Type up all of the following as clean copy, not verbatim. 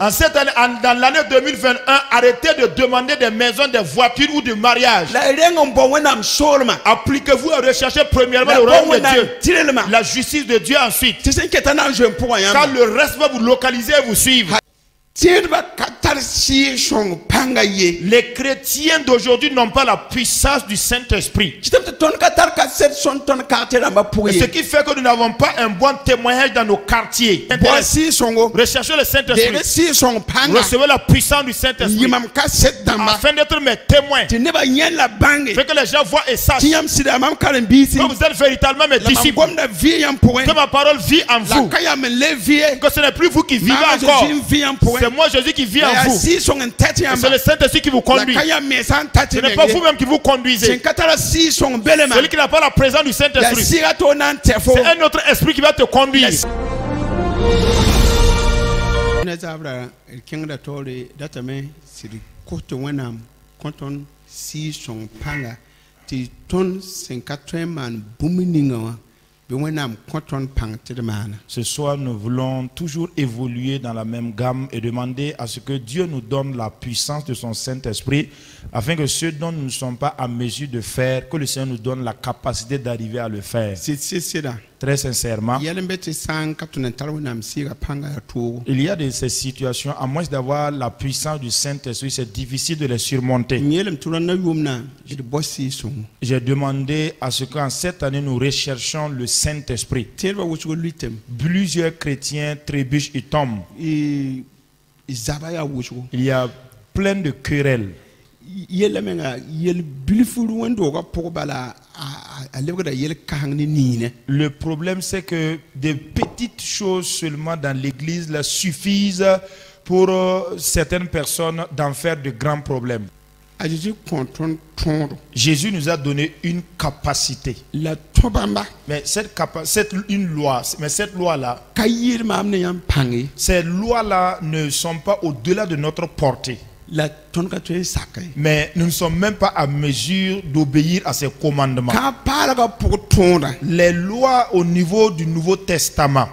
En cette année, dans l'année 2021, arrêtez de demander des maisons, des voitures ou de mariage. Appliquez-vous à rechercher premièrement le royaume de Dieu, la justice de Dieu ensuite. Car le reste va vous localiser et vous suivre. Les chrétiens d'aujourd'hui n'ont pas la puissance du Saint-Esprit. Et ce qui fait que nous n'avons pas un bon témoignage dans nos quartiers. Recherchez le Saint-Esprit. Recevez la puissance du Saint-Esprit afin d'être mes témoins. Fait que les gens voient et sachent que vous êtes véritablement mes disciples. Que ma parole vit en vous. Que ce n'est plus vous qui vivez encore. C'est moi Jésus qui vit en vous. C'est le Saint-Esprit qui vous conduit. Ce n'est pas vous-même qui vous conduisez. Celui qui n'a pas la présence du Saint-Esprit, c'est un autre esprit qui va te conduire. Ce soir, nous voulons toujours évoluer dans la même gamme et demander à ce que Dieu nous donne la puissance de son Saint-Esprit afin que ce dont nous ne sommes pas à mesure de faire, que le Seigneur nous donne la capacité d'arriver à le faire. Très sincèrement, il y a de ces situations, à moins d'avoir la puissance du Saint-Esprit, c'est difficile de les surmonter. J'ai demandé à ce qu'en cette année, nous recherchions le Saint-Esprit. Plusieurs chrétiens trébuchent et tombent. Il y a plein de querelles. Le problème, c'est que des petites choses seulement dans l'église là, suffisent pour certaines personnes d'en faire de grands problèmes. Jésus nous a donné une capacité. Mais cette loi-là, ces lois-là ne sont pas au-delà de notre portée. Mais nous ne sommes même pas à mesure d'obéir à ces commandements. Les lois au niveau du Nouveau Testament,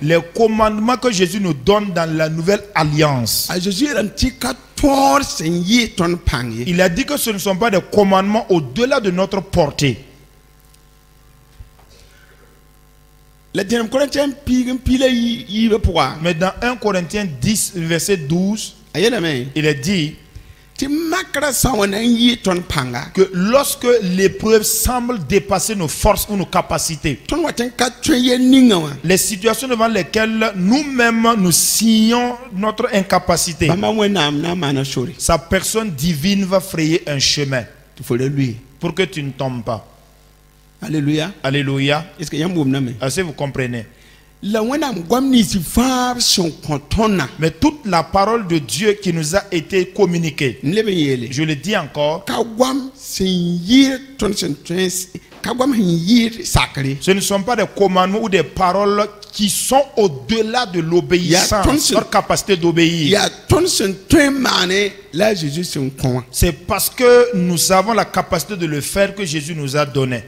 les commandements que Jésus nous donne dans la Nouvelle Alliance, il a dit que ce ne sont pas des commandements au-delà de notre portée. Mais dans 1 Corinthiens 10, verset 12, il est dit que lorsque l'épreuve semble dépasser nos forces ou nos capacités, les situations devant lesquelles nous-mêmes nous signons notre incapacité, sa personne divine va frayer un chemin pour que tu ne tombes pas. Alléluia. Alléluia. Est-ce que vous comprenez? Mais toute la parole de Dieu qui nous a été communiquée, je le dis encore, ce ne sont pas des commandements ou des paroles qui sont au-delà de l'obéissance, leur capacité d'obéir. C'est parce que nous avons la capacité de le faire que Jésus nous a donné.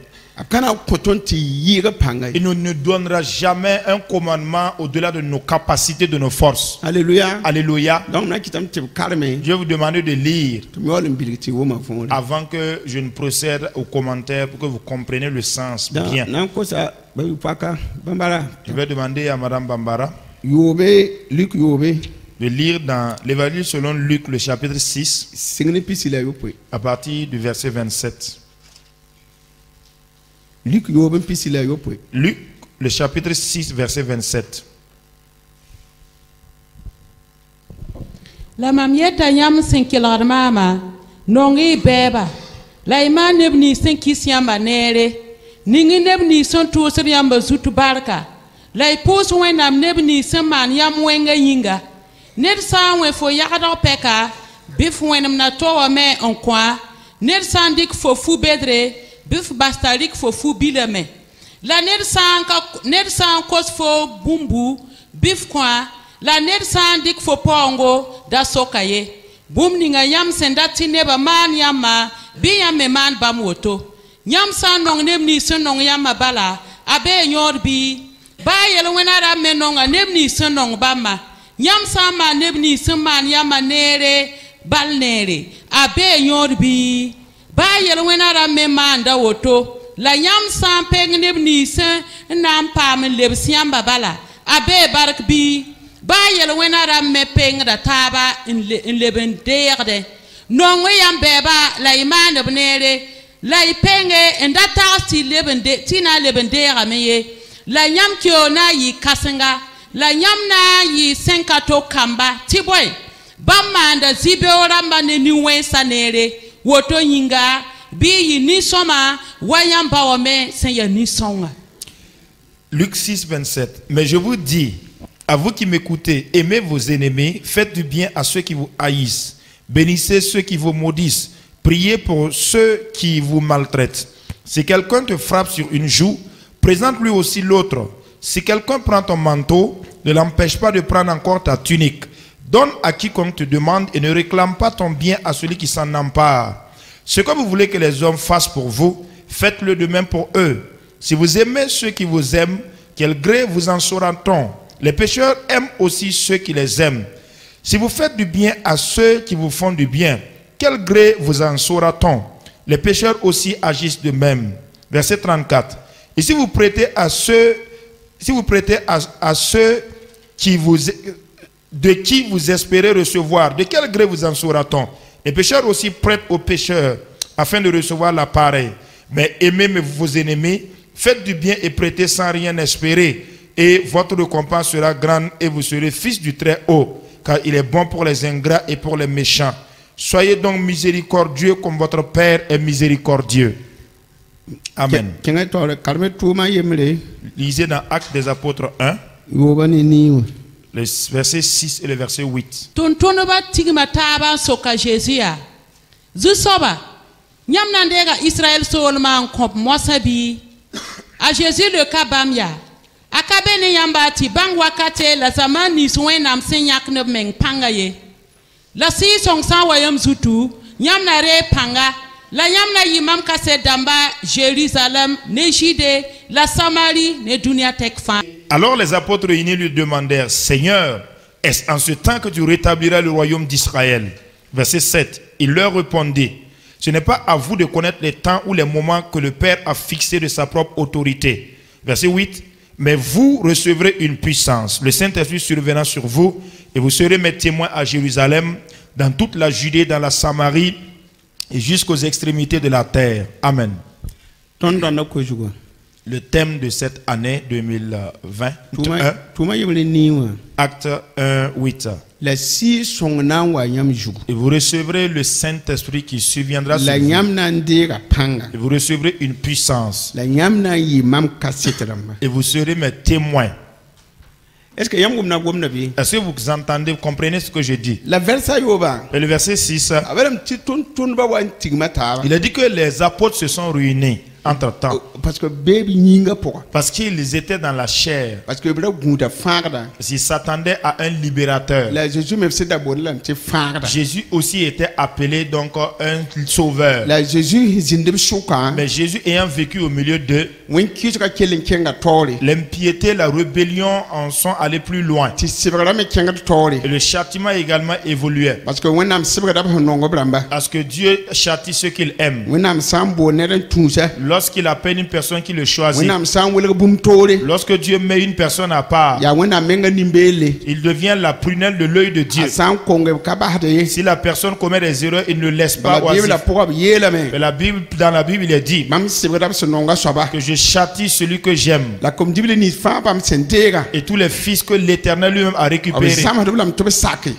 Il ne nous donnera jamais un commandement au-delà de nos capacités, de nos forces. Alléluia. Alléluia. Je vais vous demander de lire avant que je ne procède aux commentaires pour que vous compreniez le sens bien. Je vais demander à Madame Bambara de lire dans l'Évangile selon Luc, le chapitre 6, à partir du verset 27. Luc, le chapitre 6, verset 27. La mamieta yam sinkilar mama, nongi beba. La ima nebni sinkis yamba nere. Ningi nebni son tuosir yamba zutu barka. La ipos wenam nebni seman yam wenga yinga. Ned sa wen fo yakada peka, bif wenam na towa me onkwa. Ned sandik fo fu bedre. Bif bastarik fo fu bileme. La ned san kos fo bumbu bif kwa. La ned san dik fo pongo da sokaye. Bum ninga yam sendati neba man yama bi yam me man bam woto. Nyam san nong nem ni sen nong yama bala abe nyor bi ba yel wena ra menonga nebni senong bama nyam sama nebni seman yama nere balnere abe nyor bi ba yel wena ra memanda woto la nyam sam peng nebni sen nam pam leb siam babala abe bark bi ba yel wena ra me peng da taba in leben derde nongo yam beba la imane bnere la ipenge endata ti leben de tina leben derde meye la nyam kyo na yi kasenga la nyam na yi senkato kamba tiboy bamanda zibe oramba ne niwe sanere woto nyinga bi yi ni soma wayam bawome senya ni songa. Luc 6:27. Mais je vous dis, à vous qui m'écoutez, aimez vos ennemis, faites du bien à ceux qui vous haïssent, bénissez ceux qui vous maudissent, priez pour ceux qui vous maltraitent. Si quelqu'un te frappe sur une joue, présente-lui aussi l'autre. Si quelqu'un prend ton manteau, ne l'empêche pas de prendre encore ta tunique. Donne à quiconque te demande et ne réclame pas ton bien à celui qui s'en empare. Ce que vous voulez que les hommes fassent pour vous, faites-le de même pour eux. Si vous aimez ceux qui vous aiment, quel gré vous en saura-t-on? Les pécheurs aiment aussi ceux qui les aiment. Si vous faites du bien à ceux qui vous font du bien, quel gré vous en saura-t-on? Les pécheurs aussi agissent de même. Verset 34. Et si vous prêtez à ceux, de qui vous espérez recevoir, de quel gré vous en saura-t-on? Les pécheurs aussi prêtent aux pécheurs afin de recevoir la pareille. Mais aimez vos ennemis, faites du bien et prêtez sans rien espérer. Et votre récompense sera grande et vous serez fils du Très-Haut, car il est bon pour les ingrats et pour les méchants. Soyez donc miséricordieux comme votre Père est miséricordieux. Amen. Lisez dans Actes des Apôtres 1, le verset 6 et le verset 8. Nyam nandega Israël solman kop mosabi a Jésus le kabamya akabene yambati bang wakate la zamani suenam senyak ne meng pangaye la si song sa wayam zutu nyam na re panga la nyam na yimam kase damba Jérusalem ne jide la Samarie ne dunia tek fan. Alors les apôtres réunis lui demandèrent: Seigneur, est-ce en ce temps que tu rétabliras le royaume d'Israël? Verset 7. Il leur répondit: ce n'est pas à vous de connaître les temps ou les moments que le Père a fixés de sa propre autorité. Verset 8. Mais vous recevrez une puissance. Le Saint-Esprit surviendra sur vous et vous serez mes témoins à Jérusalem, dans toute la Judée, dans la Samarie et jusqu'aux extrémités de la terre. Amen. Le thème de cette année 2020, Acte 1, 8. Et vous recevrez le Saint-Esprit qui surviendra sur vous. Et vous recevrez une puissance. Et vous serez mes témoins. Est-ce que vous entendez, vous comprenez ce que je dis? Et le verset 6, il a dit que les apôtres se sont réunis entre-temps. Parce qu'ils étaient dans la chair. Ils s'attendaient à un libérateur. Jésus aussi était appelé donc un sauveur. Mais Jésus ayant vécu au milieu d'eux, l'impiété, la rébellion en sont allés plus loin. Et le châtiment également évoluait. Parce que Dieu châtie ceux qu'il aime. Lorsqu'il appelle une personne qui le choisit, lorsque Dieu met une personne à part, il devient la prunelle de l'œil de Dieu. Si la personne commet des erreurs, il ne laisse pas oisif. Mais dans la Bible, il est dit que je châtie celui que j'aime. Et tous les fils que l'Éternel lui-même a récupérés,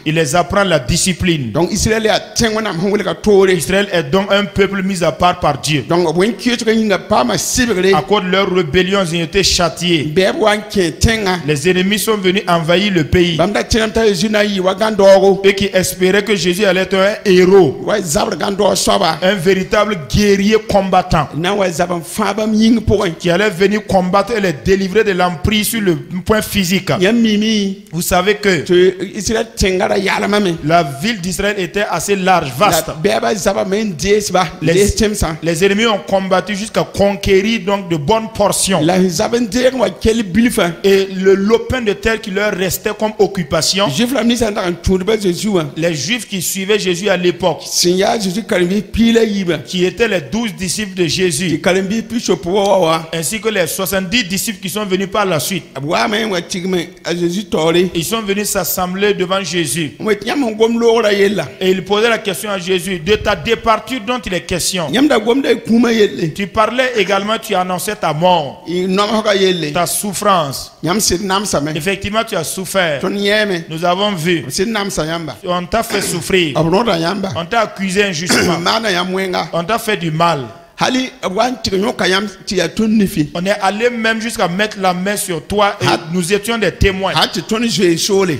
il les apprend la discipline. Israël est donc un peuple mis à part par Dieu. À cause de leur rébellion, ils ont été châtiés. Les ennemis sont venus envahir le pays. Eux qui espéraient que Jésus allait être un héros, un véritable guerrier combattant, qui allait venir combattre et les délivrer de l'emprise sur le point physique. Vous savez que la ville d'Israël était assez large, vaste. Les ennemis ont combattu jusqu'à jusqu'à conquérir donc de bonnes portions. Et le lopin de terre qui leur restait comme occupation, les Juifs qui suivaient Jésus à l'époque, qui étaient les 12 disciples de Jésus, ainsi que les 70 disciples qui sont venus par la suite, ils sont venus s'assembler devant Jésus. Et ils posaient la question à Jésus: de ta départure dont il est question, tu parlais également, tu annonçais ta mort, ta souffrance. Effectivement, tu as souffert. Nous avons vu. On t'a fait souffrir. On t'a accusé injustement. On t'a fait du mal. On est allé même jusqu'à mettre la main sur toi et nous étions des témoins.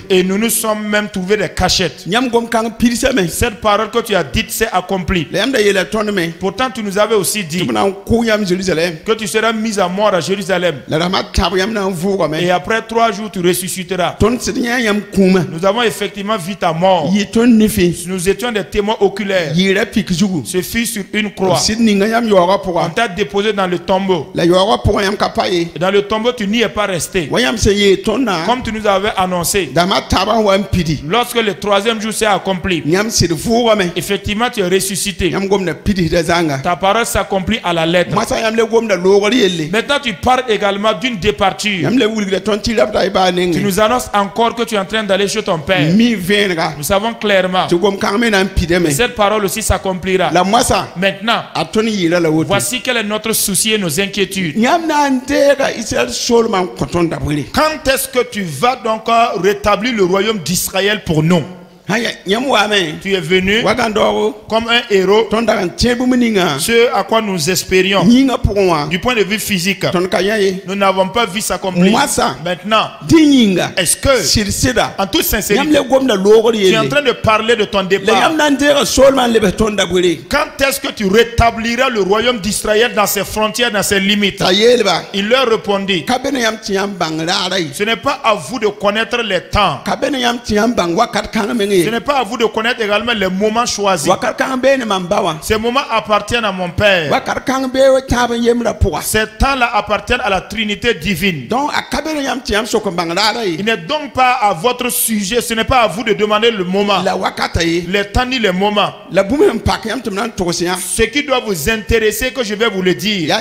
Et nous nous sommes même trouvés des cachettes. Cette parole que tu as dite s'est accomplie. Pourtant, tu nous avais aussi dit que tu seras mis à mort à Jérusalem. Et après 3 jours, tu ressusciteras. Nous avons effectivement vu ta mort. Nous étions des témoins oculaires. Ce fut sur une croix. On t'a déposé dans le tombeau. Et dans le tombeau, tu n'y es pas resté. Comme tu nous avais annoncé. Lorsque le 3e jour s'est accompli, effectivement, tu es ressuscité. Ta parole s'accomplit à la lettre. Maintenant, tu parles également d'une départure. Tu nous annonces encore que tu es en train d'aller chez ton père. Nous savons clairement. Mais cette parole aussi s'accomplira. Maintenant, voici quel est notre souci et nos inquiétudes. Quand est-ce que tu vas donc rétablir le royaume d'Israël pour nous? Tu es venu comme un héros, ce à quoi nous espérions du point de vue physique. Nous n'avons pas vu s'accomplir. Maintenant, est-ce que en toute sincérité tu es en train de parler de ton départ? Quand est-ce que tu rétabliras le royaume d'Israël dans ses frontières, dans ses limites? Il leur répondit: ce n'est pas à vous de connaître les temps. Ce n'est pas à vous de connaître également les moments choisis. Ces moments appartiennent à mon Père. Ces temps-là appartiennent à la Trinité divine. Il n'est donc pas à votre sujet, ce n'est pas à vous de demander le moment, les temps ni les moments. Ce qui doit vous intéresser, que je vais vous le dire,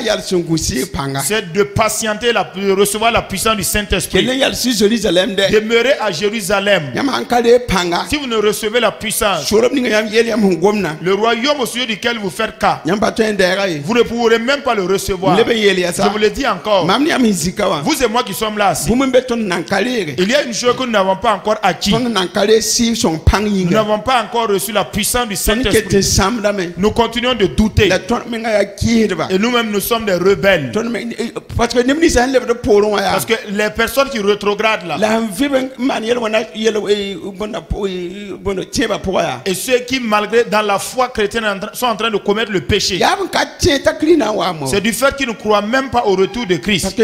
c'est de patienter, de recevoir la puissance du Saint-Esprit. Demeurer à Jérusalem. Si vous ne recevez la puissance, le royaume au sujet duquel vous faites cas, vous ne pourrez même pas le recevoir. Je vous le dis encore, vous et moi qui sommes là, il y a une chose que nous n'avons pas encore acquis. Nous n'avons pas encore reçu la puissance du Saint-Esprit. Nous continuons de douter. Et nous-mêmes, nous sommes des rebelles. Parce que les personnes qui rétrogradent là, et ceux qui, malgré dans la foi chrétienne, sont en train de commettre le péché, c'est du fait qu'ils ne croient même pas au retour de Christ.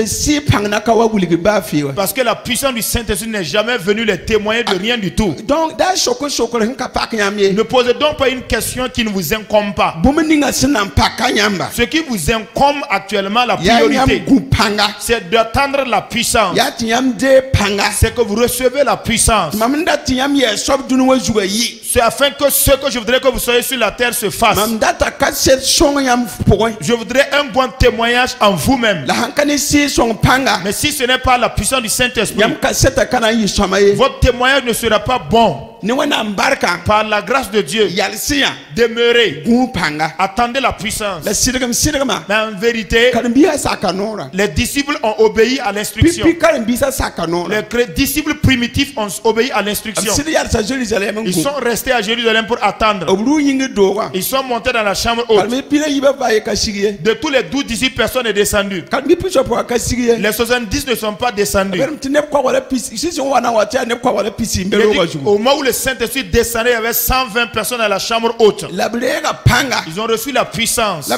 Parce que la puissance du Saint-Esprit n'est jamais venue les témoigner de rien du tout. Ne posez donc pas une question qui ne vous incombe pas. Ce qui vous incombe actuellement, la priorité, c'est d'attendre la puissance. C'est que vous recevez la puissance. C'est afin que ce que je voudrais que vous soyez sur la terre se fasse. Je voudrais un bon témoignage en vous-même. Mais si ce n'est pas la puissance du Saint-Esprit, votre témoignage ne sera pas bon. Par la grâce de Dieu, demeurez, attendez la puissance. Mais en vérité, les disciples ont obéi à l'instruction. Les disciples primitifs ont obéi à l'instruction. Ils sont restés à Jérusalem pour attendre. Ils sont montés dans la chambre haute. De tous les 12 disciples, personne n'est descendu. Les 70 ne sont pas descendus. Au moment où les le Saint-Esprit descendait, il y avait 120 personnes à la chambre haute. Ils ont reçu la puissance.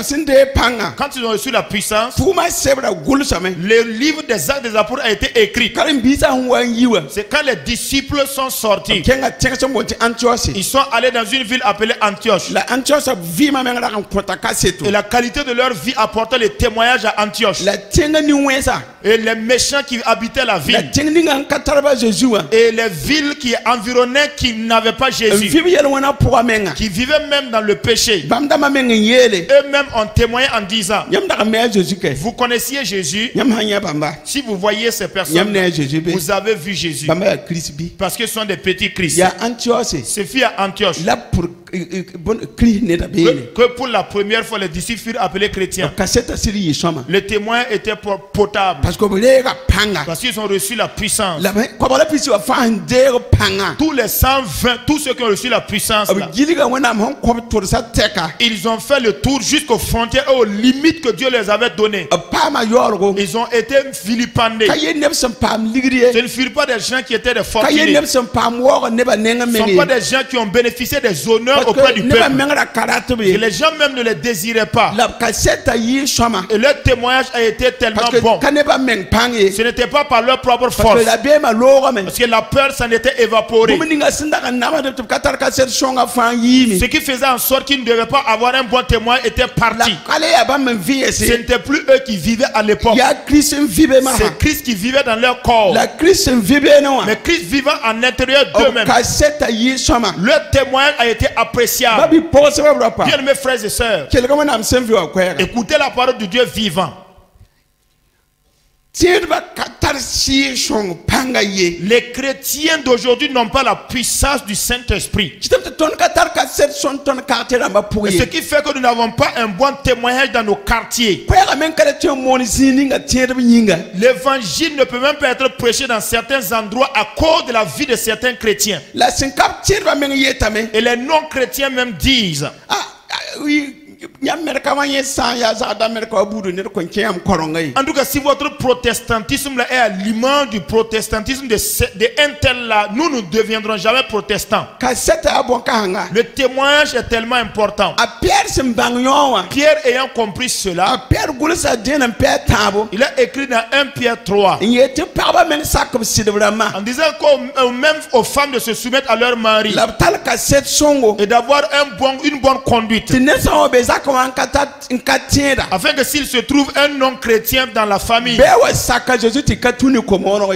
Quand ils ont reçu la puissance, le livre des Actes des Apôtres a été écrit. C'est quand les disciples sont sortis. Ils sont allés dans une ville appelée Antioche. Et la qualité de leur vie apportait le témoignage à Antioche. Et les méchants qui habitaient la ville. Et les villes qui environnaient, qui n'avaient pas Jésus, qui vivaient même dans le péché, eux-mêmes ont témoigné en disant: vous connaissiez Jésus. Si vous voyez ces personnes, vous avez vu Jésus. Parce que ce sont des petits Christ. C'est fait à Antioche que pour la première fois les disciples furent appelés chrétiens. Les témoins étaient potables parce qu'ils ont reçu la puissance. Tous les 120, tous ceux qui ont reçu la puissance là, ils ont fait le tour jusqu'aux frontières, aux limites que Dieu les avait données. Ils ont été vilipendés. Ce ne furent pas des gens qui étaient des fortunés. Ce ne sont pas des gens qui ont bénéficié des honneurs auprès du peuple. Et les gens même ne les désiraient pas. Et leur témoignage a été tellement bon. Ce n'était pas par leur propre force. Parce que la peur s'en était évaporée. Ce qui faisait en sorte qu'ils ne devaient pas avoir un bon témoin était parti. Ce n'était plus eux qui vivaient à l'époque. C'est Christ qui vivait dans leur corps. Mais Christ vivant en intérieur d'eux-mêmes. Leur témoignage a été appréciable. Bien mes frères et sœurs, écoutez la parole du Dieu vivant. Les chrétiens d'aujourd'hui n'ont pas la puissance du Saint-Esprit. Ce qui fait que nous n'avons pas un bon témoignage dans nos quartiers. L'évangile ne peut même pas être prêché dans certains endroits à cause de la vie de certains chrétiens. Et les non-chrétiens même disent: en tout cas, si votre protestantisme là est à l'image du protestantisme de un tel là, nous ne deviendrons jamais protestants. Le témoignage est tellement important. Pierre ayant compris cela, il a écrit dans 1 Pierre 3 en disant même aux femmes de se soumettre à leur mari et d'avoir une bonne conduite, afin que s'il se trouve un non-chrétien dans la famille,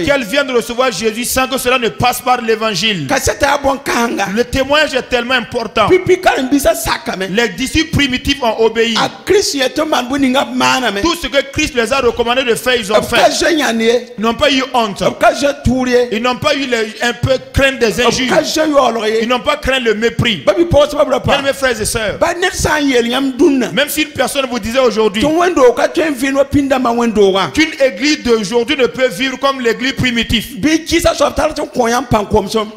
qu'elle vienne de recevoir Jésus sans que cela ne passe par l'évangile. Le témoignage est tellement important. Les disciples primitifs ont obéi. Tout ce que Christ les a recommandé de faire, ils ont fait. Ils n'ont pas eu honte. Ils n'ont pas eu un peu crainte des injures. Ils n'ont pas craint le mépris. Bien, mes frères et sœurs, même si une personne vous disait aujourd'hui qu'une église d'aujourd'hui ne peut vivre comme l'église primitive,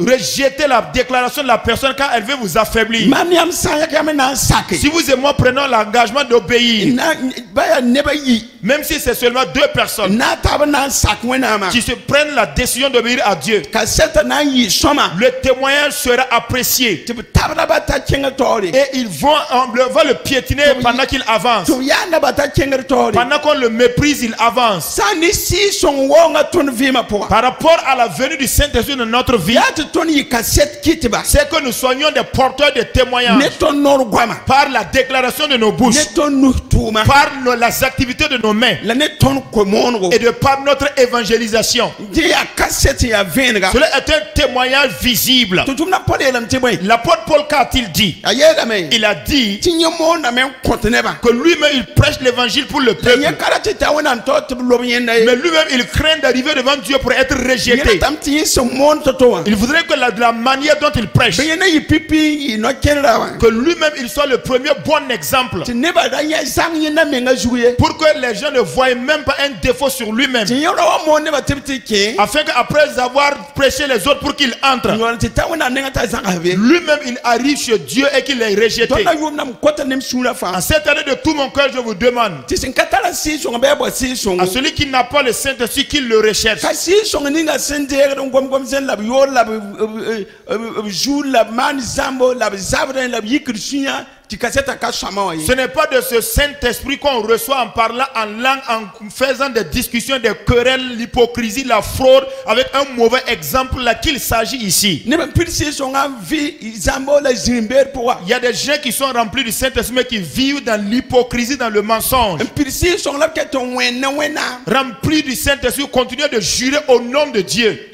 rejetez la déclaration de la personne car elle veut vous affaiblir. Si vous et moi prenons l'engagement d'obéir, même si c'est seulement 2 personnes qui se prennent la décision d'obéir à Dieu, le témoignage sera apprécié et ils vont le piétiner pendant qu'il avance. Pendant qu'on le méprise, il avance. Par rapport à la venue du Saint-Esprit dans notre vie, c'est que nous soyons des porteurs de témoignages par la déclaration de nos bouches, par les activités de nos mains et de par notre évangélisation. Cela est un témoignage visible. L'apôtre Paul, qu'a-t-il dit? Il a dit que lui-même il prêche l'évangile pour le peuple, mais lui-même il craint d'arriver devant Dieu pour être rejeté. Il voudrait que la manière dont il prêche, que lui-même il soit le premier bon exemple, pour que les gens ne voient même pas un défaut sur lui-même. Afin qu'après avoir prêché les autres pour qu'ils entrent, lui-même il arrive chez Dieu et qu'il est rejeté. En cette année de tout mon cœur, je vous demande à celui qui n'a pas le Saint-Esprit qu'il le recherche. Ce n'est pas de ce Saint-Esprit qu'on reçoit en parlant en langue, en faisant des discussions, des querelles, l'hypocrisie, la fraude, avec un mauvais exemple là qu'il s'agit ici. Il y a des gens qui sont remplis du Saint-Esprit mais qui vivent dans l'hypocrisie, dans le mensonge. Remplis du Saint-Esprit, continuez de jurer au nom de Dieu.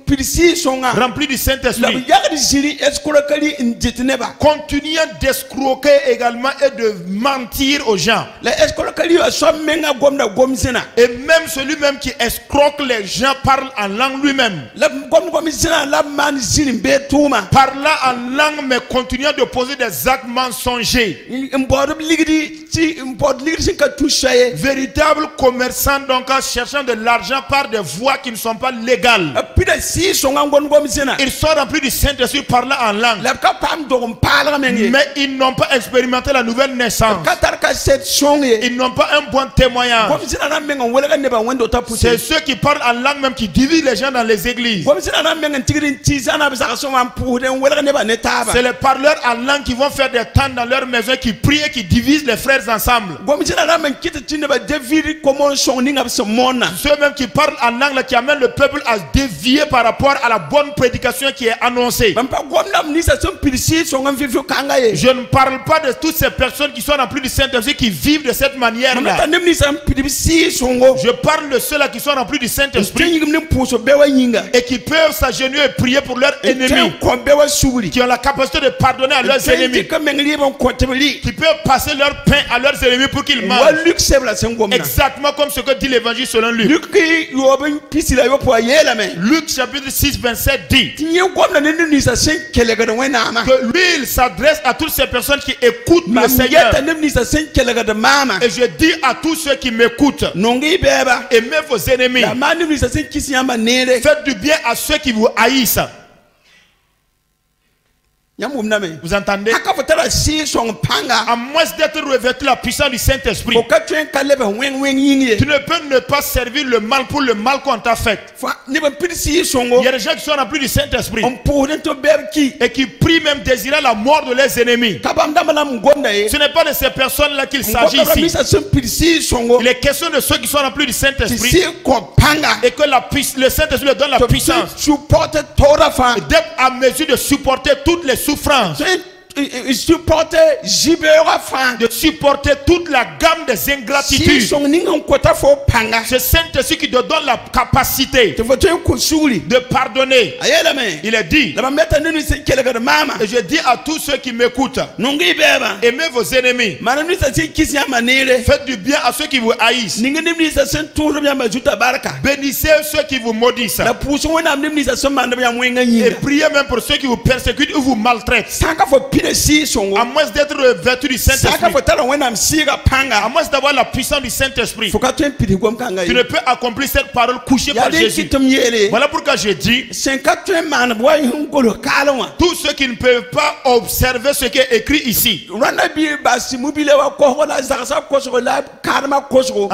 Remplis du Saint-Esprit, continuez d'escroquer également et de mentir aux gens. Et même celui-même qui escroque les gens parle en langue lui-même. Parlant en langue mais continuant de poser des actes mensongers. Véritable commerçant donc en cherchant de l'argent par des voies qui ne sont pas légales. Ils sont remplis du Saint-Esprit parlant en langue. Mais ils n'ont pas expérimenté la nouvelle naissance. Ils n'ont pas un bon témoignage. C'est ceux qui parlent en langue même qui divisent les gens dans les églises. C'est les parleurs en langue qui vont faire des temps dans leur maison, qui prient et qui divisent les frères ensemble. Ceux même qui parlent en langue là, qui amènent le peuple à dévier par rapport à la bonne prédication qui est annoncée. Je ne parle pas de toutes ces personnes qui sont remplies du Saint-Esprit qui vivent de cette manière-là. Je parle de ceux-là qui sont remplis du Saint-Esprit et qui peuvent s'agenouiller et prier pour leurs ennemis, qui ont la capacité de pardonner à leurs ennemis, qui peuvent passer leur pain à leurs ennemis pour qu'ils mangent. Exactement comme ce que dit l'évangile selon Luc. Luc chapitre 6 27 dit que lui il s'adresse à toutes ces personnes qui écoutent le Seigneur. Et je dis à tous ceux qui m'écoutent, aimez vos ennemis, faites du bien à ceux qui vous haïssent. Vous entendez? À moins d'être revêtu la puissance du Saint-Esprit, tu ne peux ne pas servir le mal pour le mal qu'on t'a fait. Il y a des gens qui sont remplis du Saint-Esprit et qui prient même désirant la mort de leurs ennemis. Ce n'est pas de ces personnes-là qu'il s'agit ici. Il est question de ceux qui sont remplis du Saint-Esprit et que le Saint-Esprit leur donne la puissance d'être à mesure de supporter toutes les souffrances, de supporter toute la gamme des ingratitudes. C'est Saint-Esprit qui te donne la capacité de pardonner. Il est dit, et je dis à tous ceux qui m'écoutent, aimez vos ennemis, faites du bien à ceux qui vous haïssent, bénissez ceux qui vous maudissent, et priez même pour ceux qui vous persécutent ou vous maltraitent. À moins d'être revêtu du Saint-Esprit, à moins d'avoir la puissance du Saint-Esprit, tu ne peux accomplir cette parole couchée par Jésus. Voilà pourquoi je dis, tous ceux qui ne peuvent pas observer ce qui est écrit ici, en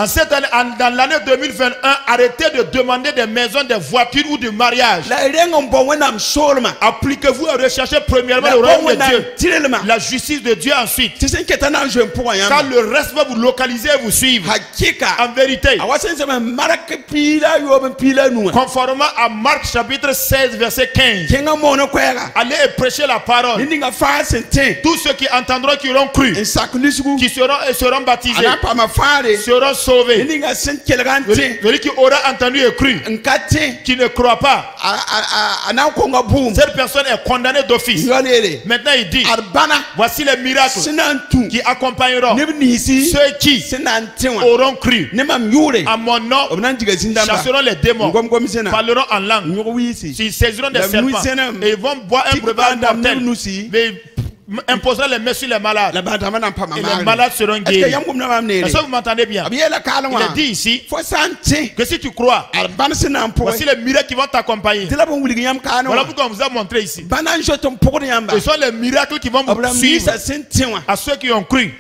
cette année, dans l'année 2021, arrêtez de demander des maisons, des voitures ou du mariage. Appliquez-vous à rechercher premièrement le royaume de Dieu, la justice de Dieu ensuite. Car le reste va vous localiser et vous suivre. En vérité, conformément à Marc chapitre 16 verset 15, allez et prêcher la parole. Tous ceux qui entendront, qui auront cru, qui seront baptisés, seront sauvés. Celui qui aura entendu et cru, qui ne croit pas, cette personne est condamnée d'office. Maintenant il dit, voici les miracles qui accompagneront ceux qui auront cru. À mon nom, chasseront les démons, parleront en langue, ils saisiront des serpents et ils vont boire un breuvage mortel. Mais imposera les mains sur les malades. Et les malades seront guéris. Est-ce que vous m'entendez bien? Il est dit ici que si tu crois, voici les miracles qui vont t'accompagner. Voilà pourquoi on vous a montré ici. Ce sont les miracles qui vont vous suivre à ceux qui ont cru.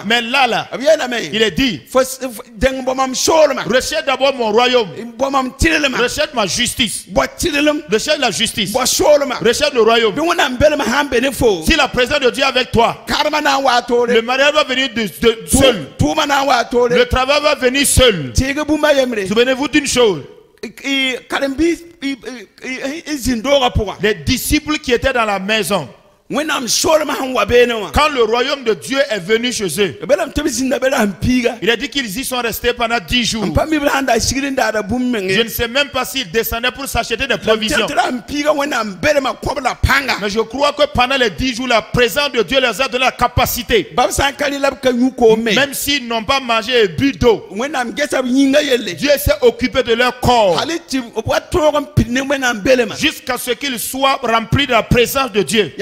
Mais là, il est dit, recherche d'abord mon royaume. Recherche ma justice. Recherche la justice. Recherche le royaume. Si la présence de Dieu est avec toi, le mariage va venir seul. Le travail va venir seul. Souvenez-vous d'une chose. Les disciples qui étaient dans la maison, quand le royaume de Dieu est venu chez eux, il a dit qu'ils y sont restés pendant 10 jours. Je ne sais même pas s'ils descendaient pour s'acheter des provisions. Mais je crois que pendant les 10 jours, la présence de Dieu les a donné la capacité. Même s'ils n'ont pas mangé et bu d'eau, Dieu s'est occupé de leur corps jusqu'à ce qu'ils soient remplis de la présence de Dieu.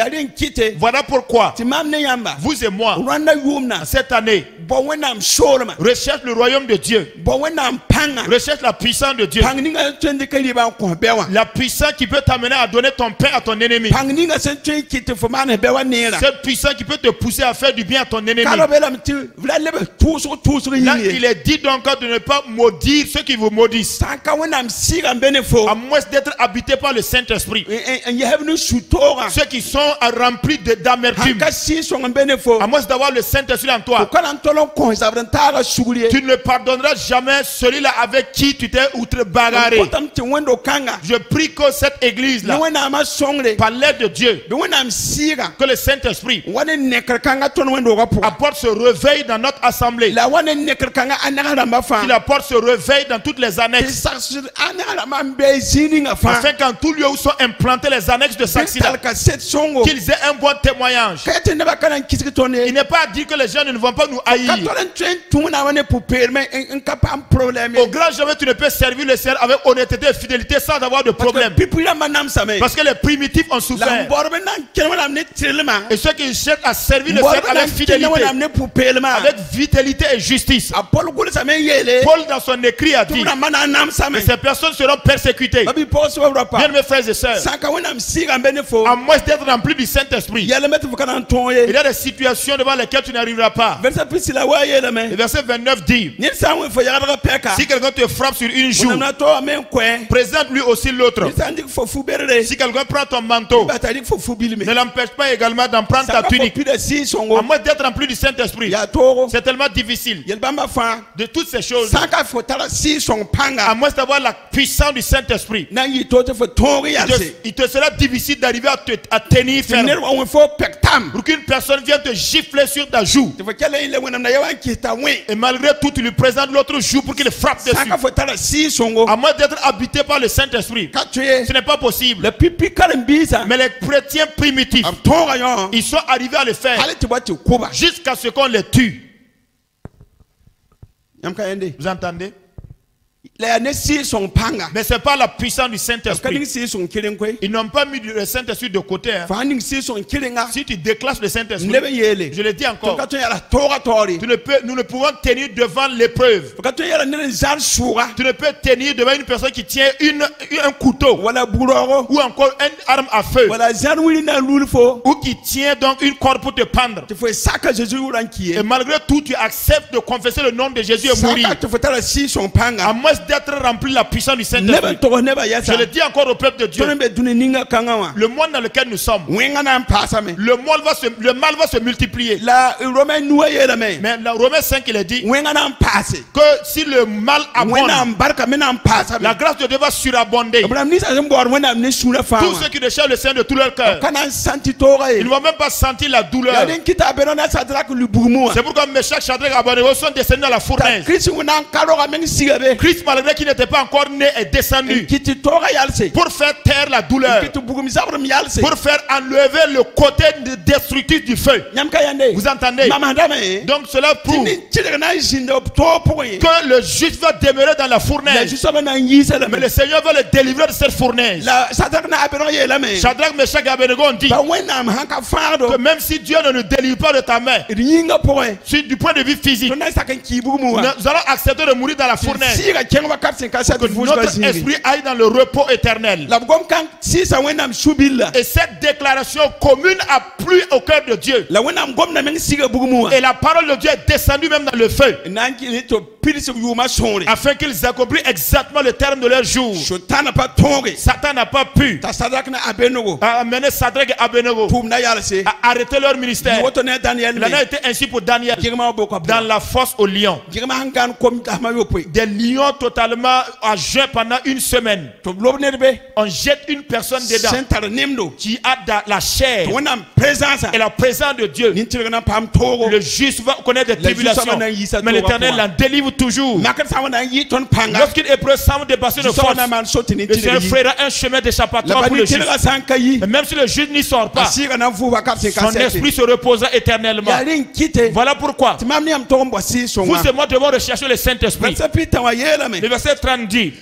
Voilà pourquoi vous et moi, cette année, recherche le royaume de Dieu. Recherche la puissance de Dieu. La puissance qui peut t'amener à donner ton pain à ton ennemi. Cette puissance qui peut te pousser à faire du bien à ton ennemi. Là, il est dit donc de ne pas maudire ceux qui vous maudissent, à moins d'être habité par le Saint-Esprit. Ceux qui sont remplis d'amertume, à moins d'avoir le Saint-Esprit en toi, tu ne pardonneras jamais celui-là avec qui tu t'es outre-bagarré. Je prie que cette église-là, par l'aide de Dieu, que le Saint-Esprit apporte ce réveil dans notre assemblée, qu'il apporte ce réveil dans toutes les annexes, afin qu'en tout lieu où sont implantés les annexes de Saxida, qu'ils aient un bon témoignage. Il n'est pas à dire que les gens ne vont pas nous haïr. Au grand jamais tu ne peux servir le Seigneur avec honnêteté et fidélité sans avoir de problème. Parce que les primitifs ont souffert. Et ceux qui cherchent à servir le Seigneur avec fidélité, avec vitalité et justice, Paul dans son écrit a dit que ces personnes seront persécutées. Bien mes frères et sœurs, à moins d'être rempli du Saint-Esprit, il y a des situations devant lesquelles tu n'arriveras pas. Le verset 29 dit, si quelqu'un te frappe sur une joue, présente lui aussi l'autre. Si quelqu'un prend ton manteau, ne l'empêche pas également d'en prendre ta tunique. À moins d'être rempli du Saint-Esprit, c'est tellement difficile. De toutes ces choses, à moins d'avoir la puissance du Saint-Esprit, il te sera difficile d'arriver à tenir ferme. Pour qu'une personne vienne te gifler sur ta joue, et malgré tout tu lui présentes l'autre joue pour qu'il frappe dessus, à moins d'être habité par le Saint-Esprit, ce n'est pas possible. Mais les chrétiens primitifs, ils sont arrivés à le faire jusqu'à ce qu'on les tue. Vous entendez? Mais ce n'est pas la puissance du Saint-Esprit. Ils n'ont pas mis le Saint-Esprit de côté. Si tu déclasses le Saint-Esprit, je le dis encore, nous ne pouvons tenir devant l'épreuve. Tu ne peux tenir devant une personne qui tient un couteau ou encore une arme à feu, ou qui tient donc une corde pour te pendre. Et malgré tout, tu acceptes de confesser le nom de Jésus et mourir, à moins d'être rempli de la puissance du Saint-Esprit. Je le dis encore au peuple de Dieu. Le monde dans lequel nous sommes, le mal va se multiplier. Mais dans Romains 5, il est dit que si le mal abonde, la grâce de Dieu va surabonder. Tous ceux qui recherchent le Seigneur de tout leur cœur, ils ne vont même pas sentir la douleur. C'est pourquoi Meshach, Shadrach et Abednego sont descendus dans la fournaise. Christ malgré qu'il n'était pas encore né, est descendu pour faire taire la douleur, pour faire enlever le côté destructif du feu. Vous entendez? Donc cela prouve que le juste va demeurer dans la fournaise. Mais le Seigneur va le délivrer de cette fournaise. Shadrach, Meshach et Abednego ont dit que même si Dieu ne nous délivre pas de ta main, du point de vue physique, nous allons accepter de mourir dans la fournaise, que notre esprit aille dans le repos éternel. Et cette déclaration commune a plu au cœur de Dieu. Et la parole de Dieu est descendue même dans le feu, afin qu'ils accomplissent exactement le terme de leur jour. Satan n'a pas pu amener Shadrach et Abednego à arrêter leur ministère. Il en a été ainsi pour Daniel dans la fosse aux lions. Des lions totalement à jeun pendant une semaine. On jette une personne dedans qui a la chair et la présence de Dieu. Le juste va connaître des tribulations, mais l'Éternel l'en délivre toujours. Lorsqu'une épreuve semble dépasser de force, le Seigneur fera un chemin d'échappatoire pour le juste. Mais même si le juste n'y sort pas, son esprit se reposera éternellement. Voilà pourquoi vous et moi devons rechercher le Saint-Esprit. Le verset 30 dit: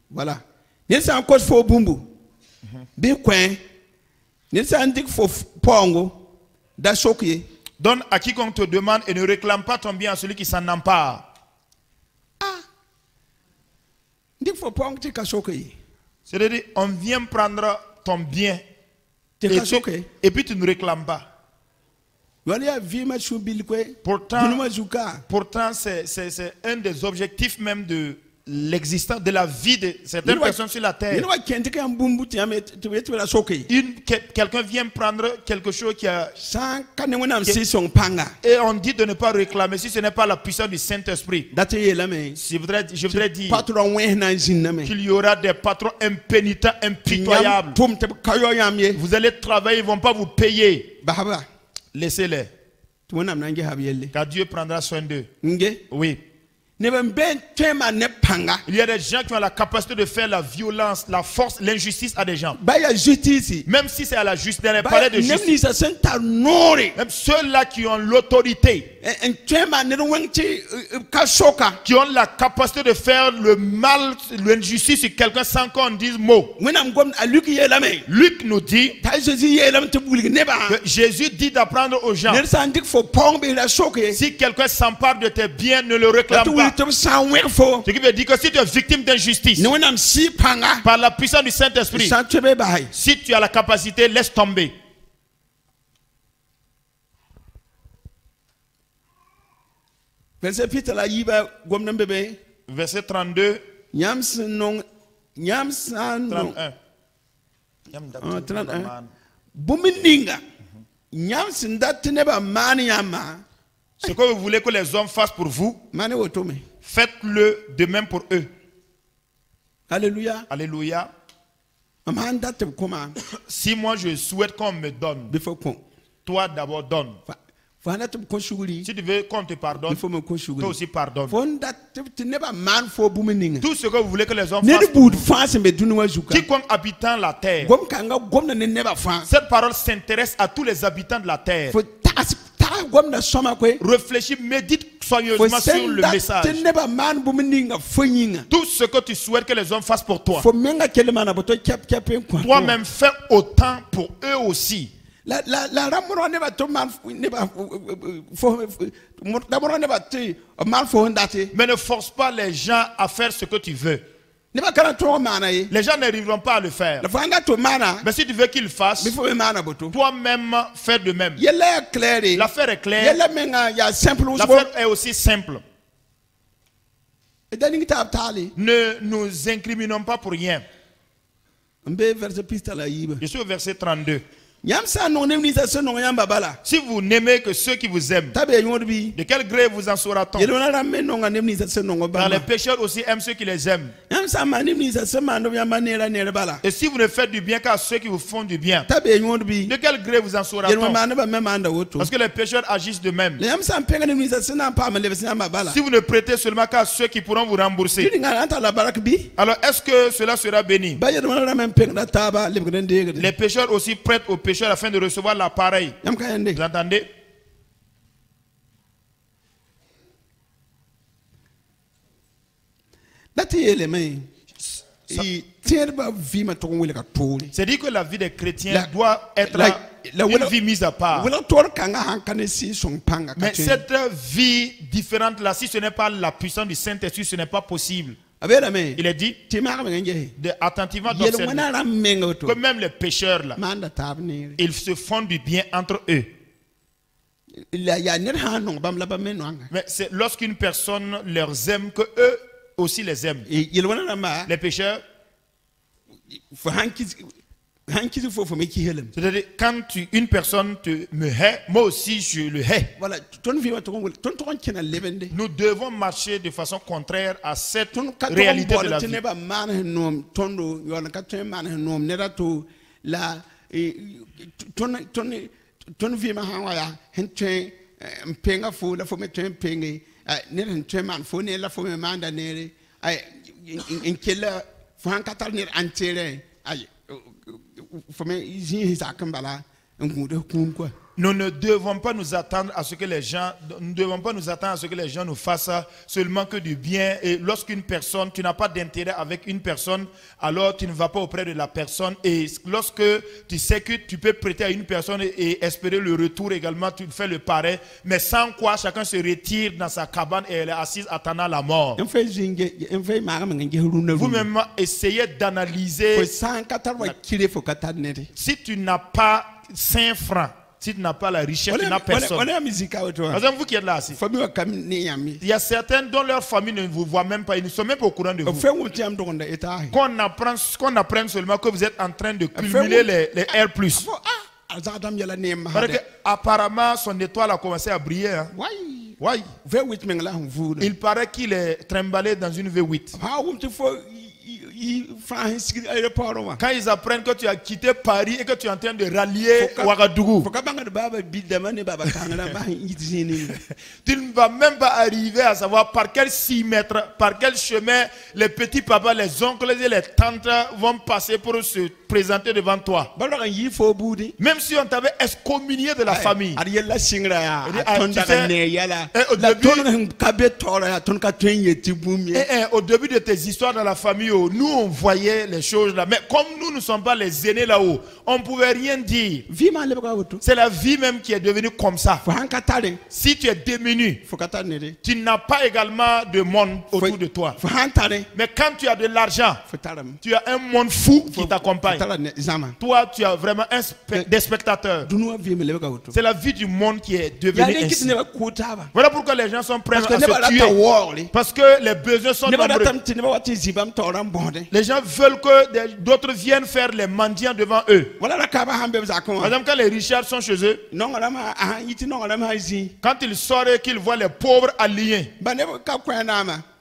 voilà. Donne à quiconque te demande et ne réclame pas ton bien à celui qui s'en empare. C'est-à-dire, on vient prendre ton bien et puis tu ne réclames pas. Pourtant c'est un des objectifs même de l'existence, de la vie de certaines personnes sur la terre. Quelqu'un vient prendre quelque chose qui a... Et on dit de ne pas réclamer si ce n'est pas la puissance du Saint-Esprit. Je voudrais dire qu'il y aura des patrons impénitents, impitoyables. Vous allez travailler, ils ne vont pas vous payer. Laissez-les. Car Dieu prendra soin d'eux. Oui. Il y a des gens qui ont la capacité de faire la violence, la force, l'injustice à des gens. Même si c'est à la justice, dans les palais de justice. Même ceux-là qui ont l'autorité, qui ont la capacité de faire le mal, l'injustice sur quelqu'un sans qu'on dise mot. Luc nous dit que Jésus dit d'apprendre aux gens: si quelqu'un s'empare de tes biens, ne le réclame pas. Ce qui veut dire que si tu es victime d'injustice, par la puissance du Saint-Esprit, si tu as la capacité, laisse tomber. Verset 32. 31. Ce que vous voulez que les hommes fassent pour vous, faites-le de même pour eux. Alléluia. Alléluia. Si moi je souhaite qu'on me donne, toi d'abord donne. Si tu veux qu'on te pardonne, toi aussi pardonne. Tout ce que vous voulez que les hommes fassent, quiconque habitant la terre, cette parole s'intéresse à tous les habitants de la terre. Réfléchis, médite soigneusement sur le message. Tout ce que tu souhaites que les hommes fassent pour toi, toi-même fais autant pour eux aussi. Mais ne force pas les gens à faire ce que tu veux. Les gens n'arriveront pas à le faire. Mais si tu veux qu'ils fassent, toi-même fais de même. L'affaire est claire. L'affaire est aussi simple. Ne nous incriminons pas pour rien. Je suis au verset 32. Si vous n'aimez que ceux qui vous aiment, de quel gré vous en saura-t-on? Car les pécheurs aussi aiment ceux qui les aiment. Et si vous ne faites du bien qu'à ceux qui vous font du bien, de quel gré vous en saura-t-on? Parce que les pécheurs agissent de même. Si vous ne prêtez seulement qu'à ceux qui pourront vous rembourser, alors est-ce que cela sera béni? Les pécheurs aussi prêtent aux pécheurs afin de recevoir l'appareil. Vous entendez? C'est dit que la vie des chrétiens doit être une vie mise à part. Mais cette vie différente là, si ce n'est pas la puissance du Saint-Esprit, ce n'est pas possible. Il est dit attentivement d'observer que même les pécheurs là, ils se font du bien entre eux. Mais c'est lorsqu'une personne leur aime que eux aussi les aiment. Les pécheurs, c'est-à-dire quand une personne me hait, moi aussi je le hais. Nous devons marcher de façon contraire à cette réalité de la Nous ne devons pas nous attendre à ce que les gens, nous fassent seulement que du bien. Et lorsqu'une personne, tu n'as pas d'intérêt avec une personne, alors tu ne vas pas auprès de la personne. Et lorsque tu sais que tu peux prêter à une personne et espérer le retour également, tu fais le pareil. Mais sans quoi chacun se retire dans sa cabane et elle est assise attendant la mort. Vous-même essayez d'analyser. Si tu n'as pas 5 francs, si tu n'as pas la richesse, tu n'as personne. Par exemple, vous qui êtes là, il y a certains dont leur famille ne vous voit même pas, ils ne sont même pas au courant de vous. Qu'on apprenne seulement que vous êtes en train de cumuler les R+. Parce que, apparemment, son étoile a commencé à briller. Hein. Il paraît qu'il est trimballé dans une V8. Quand ils apprennent que tu as quitté Paris et que tu es en train de rallier Ouagadougou, tu ne vas même pas arriver à savoir par quel 6 mètres, par quel chemin les petits papas, les oncles et les tantes vont passer pour se présenter devant toi. Même si on t'avait excommunié de la famille. Au début de tes histoires dans la famille, nous on voyait les choses là, mais comme nous ne sommes pas les aînés là-haut, on ne pouvait rien dire. C'est la vie même qui est devenue comme ça. Si tu es démuni, tu n'as pas également de monde autour de toi. Mais quand tu as de l'argent, tu as un monde fou qui t'accompagne. Toi, tu as vraiment des spectateurs. C'est la vie du monde qui est devenue ainsi. Voilà pourquoi les gens sont prêts à se tuer. Parce que les besoins sont nombreux. Les gens veulent que d'autres viennent faire les mendiants devant eux. Par exemple, quand les richards sont chez eux, quand ils sortent et qu'ils voient les pauvres alignés,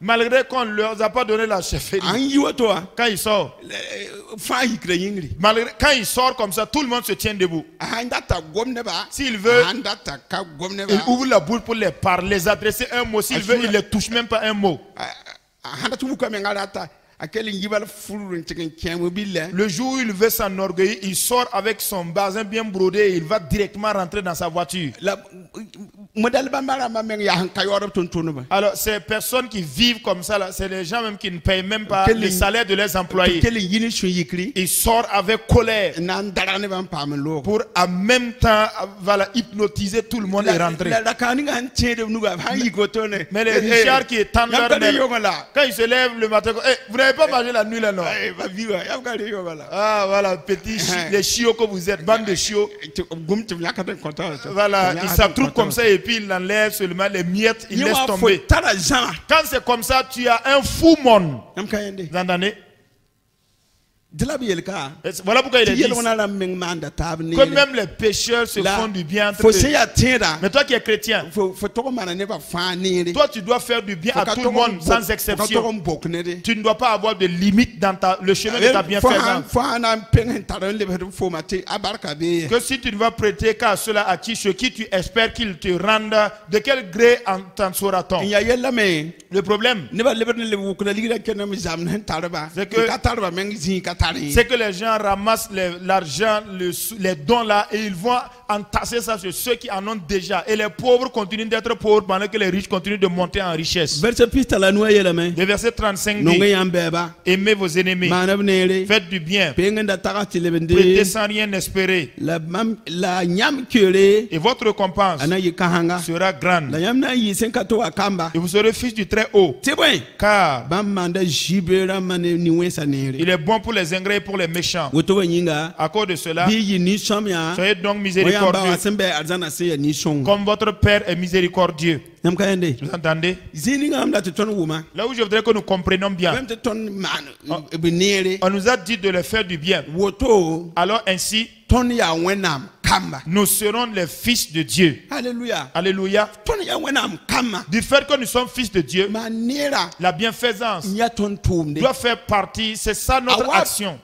malgré qu'on ne leur a pas donné la chefferie, quand ils sortent, quand ils sortent comme ça, tout le monde se tient debout. S'il veut, il ouvre la bouche pour les parler, les adresser un mot. S'il veut, il ne les touche même pas un mot. Le jour où il veut s'enorgueillir, il sort avec son bazin bien brodé et il va directement rentrer dans sa voiture. Alors ces personnes qui vivent comme ça, c'est les gens même qui ne payent même pas les salaires de leurs employés. Ils sortent avec colère pour en même temps hypnotiser tout le monde et rentrer. Mais les richards qui tendent leur mère, quand ils se lèvent le matin, vous n'avez pas mangé la nuit là, non? Ah voilà, petits les chiots que vous êtes, bande de chiots. Voilà, ils s'attroupent comme ça et puis il enlève seulement les miettes, il laisse tomber. Quand c'est comme ça, tu as un fou monde. Vous entendez? Voilà pourquoi il est dit que même les pécheurs se font du bien entre eux. Mais toi qui es chrétien, toi tu dois faire du bien à tout le monde sans exception. Tu ne dois pas avoir de limite dans le chemin de ta bienfaisance. Que si tu ne vas prêter qu'à ceux-là à qui tu espères qu'ils te rendent, de quel gré t'en saura-t-on? Le problème, c'est que les gens ramassent l'argent, les dons là, et ils vont entasser ça sur ceux qui en ont déjà. Et les pauvres continuent d'être pauvres pendant que les riches continuent de monter en richesse. Le verset 35 dit: aimez vos ennemis, faites du bien, prêtez sans rien espérer, et votre récompense sera grande, et vous serez fils du très haut. Car il est bon pour les ingrats et pour les méchants. À cause de cela, soyez donc miséricordieux comme votre Père est miséricordieux. Vous entendez? Là où je voudrais que nous comprenions bien, on nous a dit de leur faire du bien. Alors ainsi, nous serons les fils de Dieu. Alléluia. Alléluia. Du fait que nous sommes fils de Dieu, la bienfaisance doit faire partie. C'est ça notre action.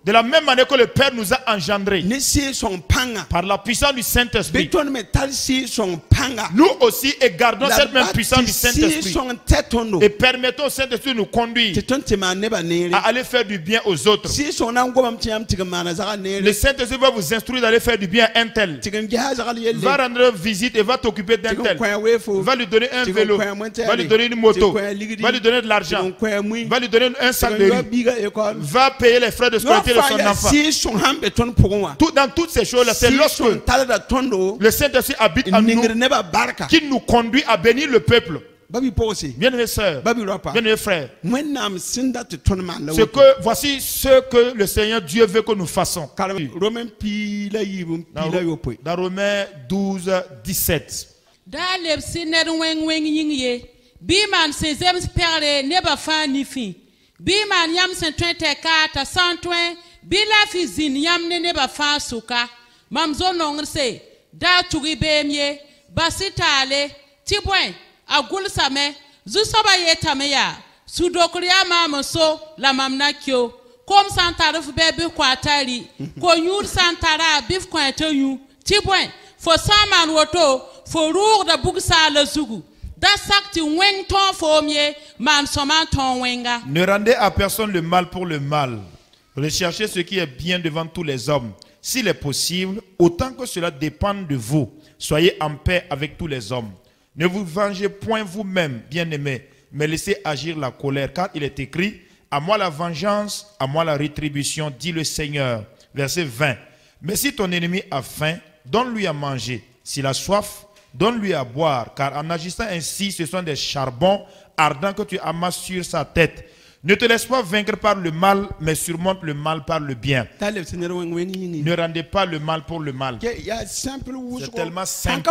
De la même manière que le Père nous a engendrés par la puissance du Saint-Esprit, nous aussi gardons cette même puissance du Saint-Esprit et permettons au Saint-Esprit de nous conduire à aller faire du bien aux autres. Le Saint-Esprit va vous instruire d'aller faire du bien à un tel, va rendre visite et va t'occuper d'un tel, va lui donner un vélo, va lui donner une moto, va lui donner de l'argent, va lui donner un sac de riz, va payer les frais de scolarité de son enfant. Dans toutes ces choses-là, c'est lorsque le Saint-Esprit habite en nous qu'il nous conduit à bénir le peuple. Bien-aimés sœurs, bien-aimés frères, voici ce que le Seigneur Dieu veut que nous fassons. Dans Romains 12, 17. Biman yam sen 24 120 bila fi zin yam ne ba fa suka mamzo nongse da turi bemye basitale tibwen agul same zusoba yetame ya sudokriya mamso la mamnakyo kom santarif bebe kwatari ko yur santara bif kwatayu tibwen fo saman woto fo rour da bugsa la zugu. Ne rendez à personne le mal pour le mal. Recherchez ce qui est bien devant tous les hommes. S'il est possible, autant que cela dépend de vous, soyez en paix avec tous les hommes. Ne vous vengez point vous-même, bien-aimés, mais laissez agir la colère, car il est écrit: à moi la vengeance, à moi la rétribution, dit le Seigneur. Verset 20. Mais si ton ennemi a faim, donne-lui à manger. S'il a soif, donne-lui à boire, car en agissant ainsi, ce sont des charbons ardents que tu amasses sur sa tête. Ne te laisse pas vaincre par le mal, mais surmonte le mal par le bien. Ne rendez pas le mal pour le mal. C'est tellement simple.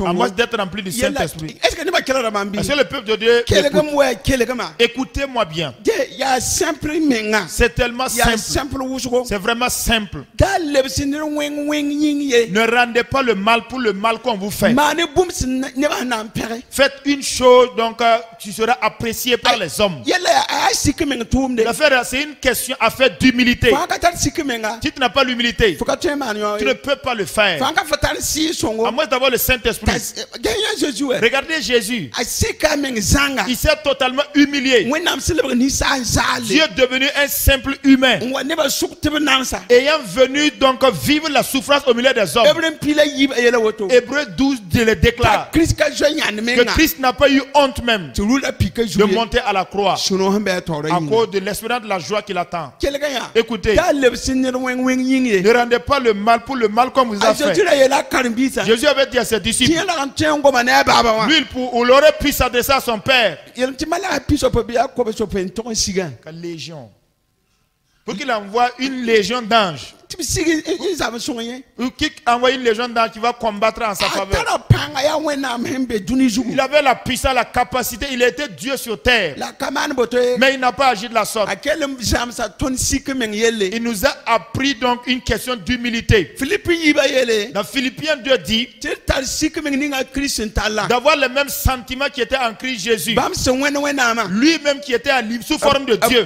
À moins d'être rempli du Saint-Esprit. Est-ce que le peuple de Dieu écoutez-moi bien. C'est tellement simple. C'est vraiment simple. Ne rendez pas le mal pour le mal qu'on vous fait. Faites une chose, donc tu seras apprécié par les hommes. L'affaire, c'est une question, affaire d'humilité. Si tu n'as pas l'humilité, tu ne peux pas le faire. À moins d'avoir le Saint-Esprit. Regardez Jésus. Il s'est totalement humilié. Dieu est devenu un simple humain. Ayant venu donc vivre la souffrance au milieu des hommes. Hébreux 12 le déclare. Que Christ n'a pas eu honte même de monter à la croix. À cause de l'espérance de la joie qui l'attend. Écoutez, ne rendez pas le mal pour le mal comme vous avez fait. Jésus avait dit à ses disciples, lui, il aurait pu s'adresser à son père. Légion. Pour qu'il envoie une légion d'anges Qui a envoyé les gens qui va combattre en sa faveur. Il avait la puissance, la capacité, il était Dieu sur terre. Mais il n'a pas agi de la sorte. Il nous a appris donc une question d'humilité. Dans Philippiens 2 dit d'avoir le même sentiment qui était en Christ Jésus. Lui-même qui était sous forme de Dieu.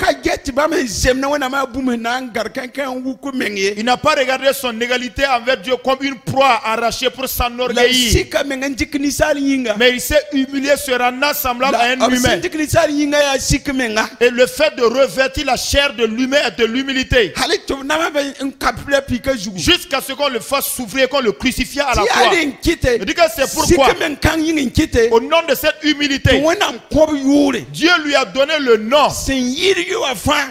Il n'a pas regardé son égalité envers Dieu comme une proie arrachée pour s'enorgueillir. Mais il s'est humilié, se rendant semblable à un humain. Et le fait de revêtir la chair de l'humain et de l'humilité, jusqu'à ce qu'on le fasse souffrir, qu'on le crucifie à la croix. Je dis que c'est pourquoi, au nom de cette humilité, Dieu lui a donné le nom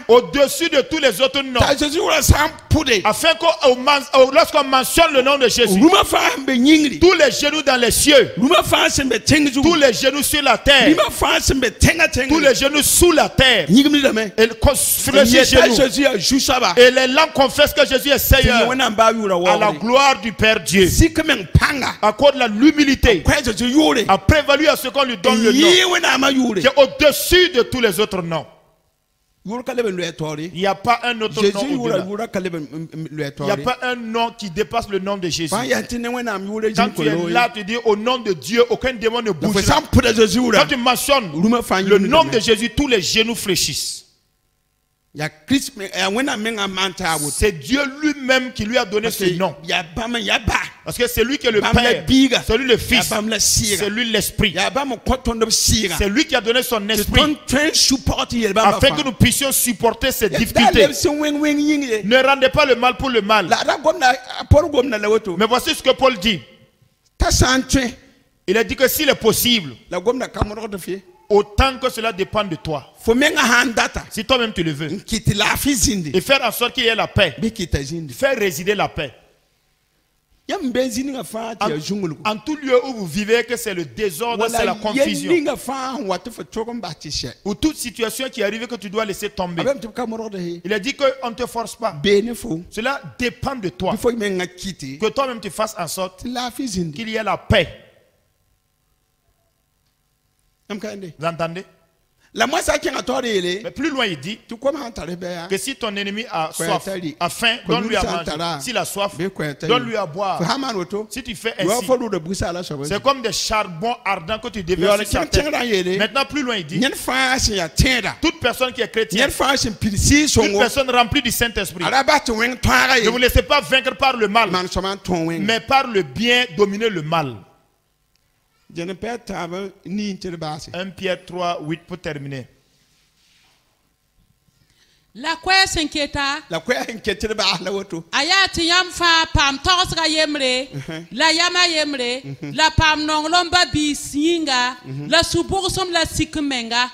au-dessus de tous les autres noms, afin que lorsqu'on mentionne le nom de Jésus, tous les genoux dans les cieux, tous les genoux sur la terre, tous les genoux sous la terre, et les langues confessent que Jésus est Seigneur, à la gloire du Père Dieu. À cause de l'humilité, a prévalu à ce qu'on lui donne le nom qui est au-dessus de tous les autres noms. Il n'y a pas un autre nom au-delà. Il n'y a pas un nom qui dépasse le nom de Jésus. Quand tu es là, tu dis au nom de Dieu, aucun démon ne bouge. Quand tu mentionnes le nom de Jésus, tous les genoux fléchissent. C'est Dieu lui-même qui lui a donné ce nom. Parce que c'est lui qui est le Père, c'est lui le Fils, c'est lui l'Esprit. C'est lui qui a donné son esprit afin que nous puissions supporter ces difficultés. Ne rendez pas le mal pour le mal. Mais voici ce que Paul dit. Il a dit que s'il est possible, autant que cela dépend de toi, si toi-même tu le veux, et faire en sorte qu'il y ait la paix, faire résider la paix. En tout lieu où vous vivez, que c'est le désordre, c'est la confusion, ou toute situation qui arrive que tu dois laisser tomber, il a dit qu'on ne te force pas. Cela dépend de toi, que toi-même tu fasses en sorte qu'il y ait la paix. Vous entendez? Mais plus loin il dit que si ton ennemi a soif, a faim, donne-lui à manger. S'il a soif, donne-lui à boire. Si tu fais ainsi, c'est comme des charbons ardents que tu déverses sur sa tête. Maintenant plus loin il dit, toute personne qui est chrétienne, toute personne remplie du Saint-Esprit, ne vous laissez pas vaincre par le mal, mais par le bien dominer le mal. 1 Pierre 3, 8 pour terminer. La quoi s'inquiéta. Ayati yam fa pam tosga yemre. La yama yemre. La pam non lomba bisinga. La subursom la sikmenga.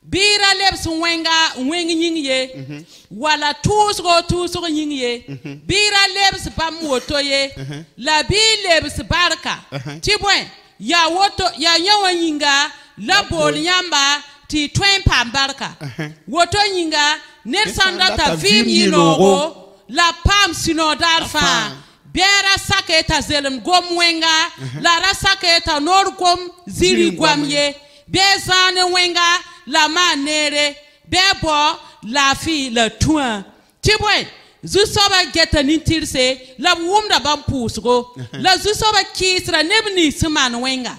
Bira lebs wenga wengingye. Wala tusro yingye. Bira lebs bam wotoye. La bi lebs barka. Tibwen. Ya woto ya nyawa yinga la bol yamba ti twen pambarka woto yinga nersanda ta vim yinogo la pam sinodar fa biara saketa zelem gomwenga la rasaketa nor gom ziri gwamye bezane wenga la manere bebo la fi le tuin tibwen Zusoba geta nintirse la wumda bam pusgo la zusoba kisra nebni suman wenga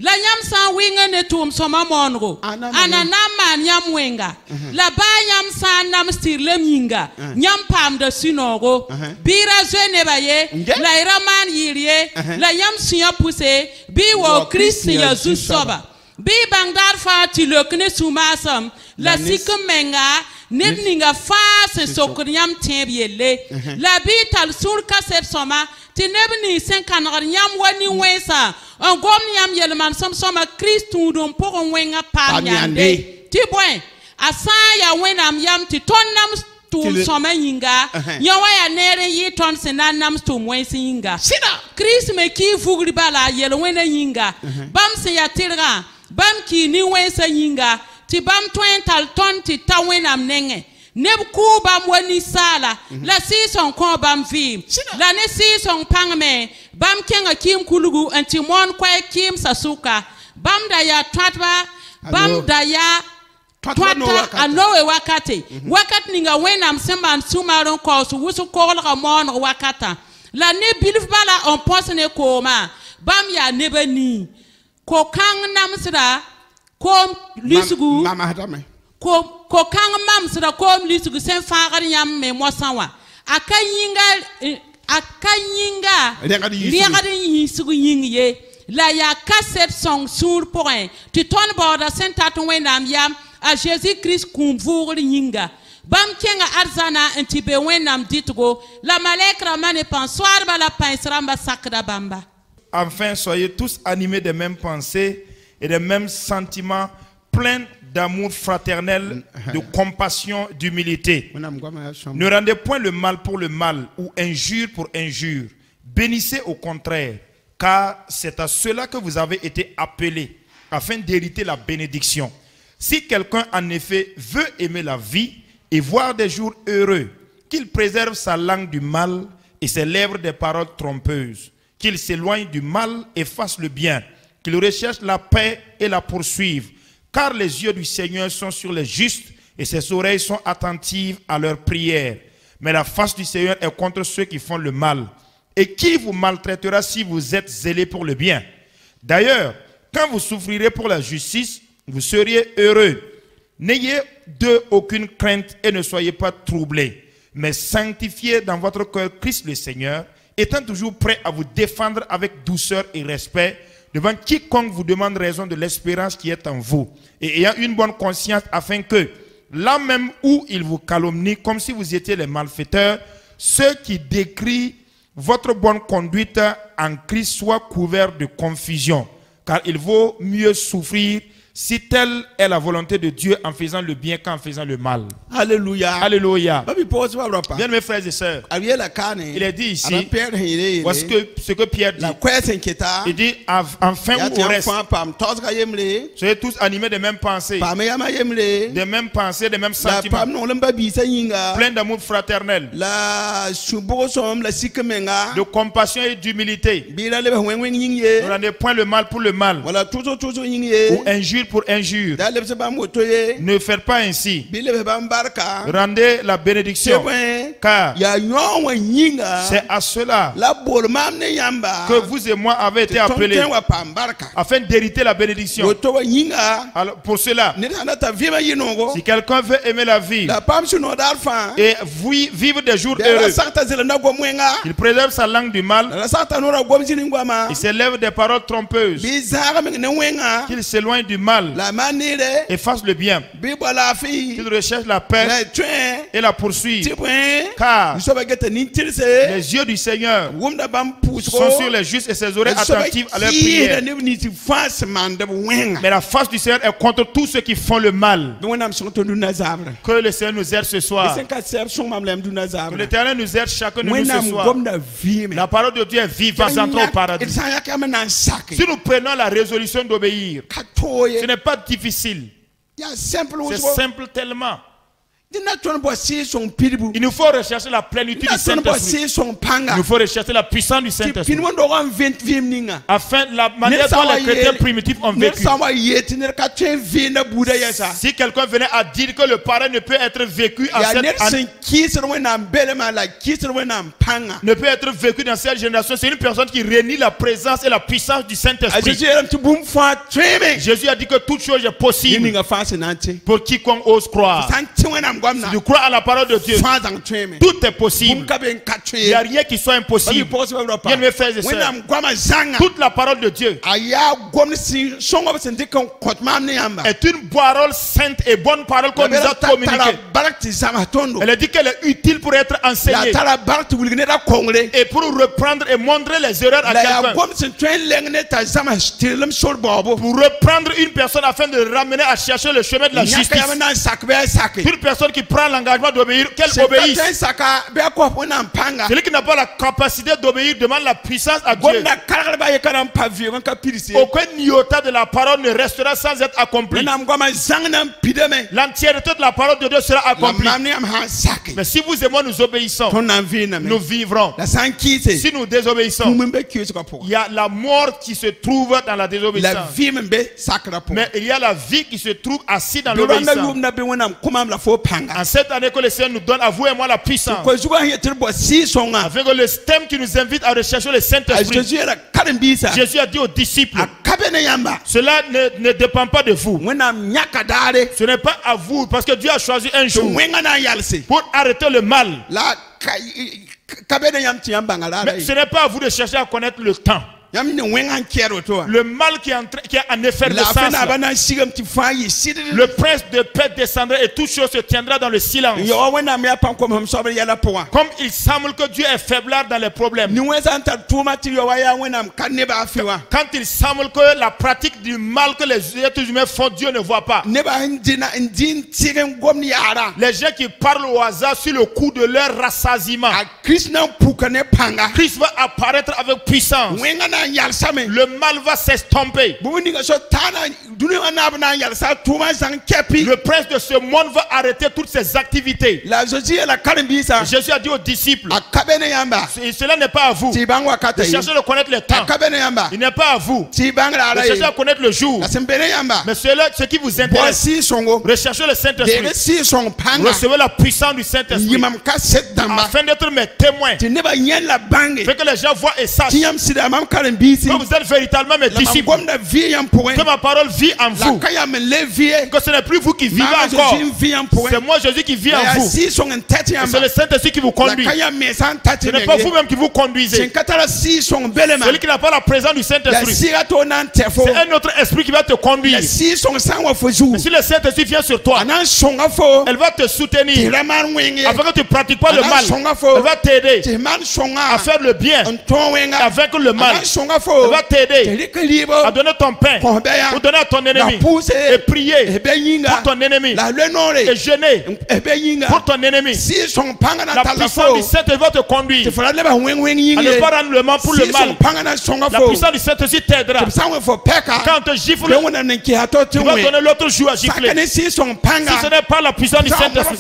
la nyam san winga ne tum soma mongo ana naman nyam wenga la ba nyam san nam stirlem yinga nyam pam da sinogo bira zene baye la iraman yirie la nyam suya puse bi wo Christ ya zusoba bi bangdar fa ti lokne sumasam la sikumenga Nebninga face sokriam tembiele la bital surka sep soma ti nebni sen kanar nyam wani wensa on gom nyam yelman som soma Christu dum pour wenga pam nyande ti boy asaya wenam yam ti tonnam tum soma yinga nyawa ya nere yi ton senanam tum wensi yinga Christ me ki fugri bala yel wena yinga bam se ya tirga bam ki ni wensa yinga ti bam twen tal ton ti tawenam nenge neb ku bam wani sala la si son ko bam vi la ne si son pangme bam kenga kim kulugu anti mon kwa kim sasuka bam da ya twatba bam da ya twata anowe wakati wakati ninga wenam semban sumaron ko su wusu ko la mon wakata la ne bilif bala on posne ko ma bam ya nebani ko kang namsra ko lisugu mama hadame ko kang mam sra ko lisugu sen faagar yam me mosanwa akanyinga riagadi yisugu yingye la ya cassette song sur point tu ton borda sen tatou wenam yam a Jésus Christ kumvur yinga bam kenga arzana antibe wenam ditgo la malekra mane pensoir ba la pensera ba sakda bamba. Enfin, soyez tous animés des mêmes pensées et des mêmes sentiments, pleins d'amour fraternel, de compassion, d'humilité. Ne rendez point le mal pour le mal ou injure pour injure. Bénissez au contraire, car c'est à cela que vous avez été appelés, afin d'hériter la bénédiction. Si quelqu'un en effet veut aimer la vie et voir des jours heureux, qu'il préserve sa langue du mal et ses lèvres des paroles trompeuses. Qu'il s'éloigne du mal et fasse le bien, qu'il recherche la paix et la poursuive, car les yeux du Seigneur sont sur les justes et ses oreilles sont attentives à leurs prières. Mais la face du Seigneur est contre ceux qui font le mal. Et qui vous maltraitera si vous êtes zélés pour le bien? D'ailleurs, quand vous souffrirez pour la justice, vous seriez heureux. N'ayez d'eux aucune crainte et ne soyez pas troublés, mais sanctifiez dans votre cœur Christ le Seigneur, étant toujours prêt à vous défendre avec douceur et respect devant quiconque vous demande raison de l'espérance qui est en vous, et ayant une bonne conscience afin que, là même où ils vous calomnient comme si vous étiez les malfaiteurs, ceux qui décrient votre bonne conduite en Christ soient couverts de confusion, car il vaut mieux souffrir si telle est la volonté de Dieu en faisant le bien qu'en faisant le mal. Alléluia. Alléluia. Bien mes frères et sœurs, il est dit ici, voici ce que Pierre dit. Il dit, enfin ou au reste, soyez tous animés des mêmes pensées, des mêmes pensées, des mêmes sentiments, pleins d'amour fraternel, de compassion et d'humilité. Ne rendez point le mal pour le mal, ou injure pour injure. Ne faites pas ainsi. Rendez la bénédiction, car c'est à cela que vous et moi avez été appelés, afin d'hériter la bénédiction. Alors, pour cela, si quelqu'un veut aimer la vie et vivre des jours heureux, il préserve sa langue du mal, il s'élève des paroles trompeuses, qu'il s'éloigne du mal et fasse le bien, qu'il recherche la paix et la poursuive, car les yeux du Seigneur sont sur les justes et ses oreilles attentives à leurs prières. Mais la face du Seigneur est contre tous ceux qui font le mal. Que le Seigneur nous aide ce soir. Que l'Éternel nous aide chacun de nous ce soir. La parole de Dieu est vivante, entrons au paradis. Si nous prenons la résolution d'obéir, ce n'est pas difficile. C'est simple tellement. Il nous faut rechercher la plénitude du Saint-Esprit. Il nous faut rechercher la puissance du Saint-Esprit. Afin la manière dont les chrétiens primitifs ont vécu. Si quelqu'un venait à dire que le paradis ne peut être vécu en cette année, ne peut être vécu dans cette génération, c'est une personne qui renie la présence et la puissance du Saint-Esprit. Jésus a dit que toute chose est possible pour quiconque ose croire. Si tu crois à la parole de Dieu, tout est possible. Il n'y a rien qui soit impossible. Bien mes frères et sœurs, toute la parole de Dieu est une parole sainte et bonne parole qu'on nous a communiquée. Elle a dit qu'elle est utile pour être enseignée et pour reprendre et montrer les erreurs à quelqu'un. Pour reprendre une personne afin de ramener à chercher le chemin de la justice. Toute personne personne qui prend l'engagement d'obéir, qu'elle obéisse. Celui qui n'a pas la capacité d'obéir demande la puissance à Dieu. Aucun iota de la parole ne restera sans être accompli. L'entièreté de la parole de Dieu sera accomplie. Mais si vous et moi nous obéissons, nous vivrons. Si nous désobéissons, il y a la mort qui se trouve dans la désobéissance. Mais il y a la vie qui se trouve assise dans l'obéissance. En cette année que le Seigneur nous donne à vous et moi la puissance, avec le thème qui nous invite à rechercher le Saint-Esprit, Jésus a dit aux disciples, cela ne dépend pas de vous. Ce n'est pas à vous, parce que Dieu a choisi un jour pour arrêter le mal. Mais ce n'est pas à vous de chercher à connaître le temps. Le mal qui est en effervescence. Le prince de paix descendra et toute chose se tiendra dans le silence. Comme il semble que Dieu est faiblard dans les problèmes. Quand il semble que la pratique du mal que les êtres humains font, Dieu ne voit pas. Les gens qui parlent au hasard sur le coup de leur rassasiement. Christ va apparaître avec puissance. Le mal va s'estomper. Le prince de ce monde va arrêter toutes ses activités. Jésus a dit aux disciples, cela n'est pas à vous de chercher à connaître le temps. Il n'est pas à vous de chercher à connaître le jour. Mais ce qui vous intéresse, recherchez le Saint-Esprit, recevez la puissance du Saint-Esprit afin d'être mes témoins, fait que les gens voient et sachent que vous êtes véritablement mes disciples, que ma parole vit en vous, que ce n'est plus vous qui vivez encore, c'est moi Jésus qui vit en vous, c'est le Saint-Esprit qui vous conduit, ce n'est pas vous-même qui vous conduisez. Celui qui n'a pas la présence du Saint-Esprit, c'est un autre esprit qui va te conduire. Mais si le Saint-Esprit vient sur toi, elle va te soutenir afin que tu ne pratiques pas le mal. Elle va t'aider à faire le bien avec le mal. Elle va t'aider à donner ton pain pour donner à ton ennemi, et prier pour ton ennemi, et jeûner pour ton ennemi. La puissance du Saint-Esprit va te conduire à ne pas rendre le mal pour le mal. La puissance du Saint-Esprit t'aidera. Quand on te gifle, tu vas donner l'autre jour à gifler. Si ce n'est pas la puissance du Saint-Esprit,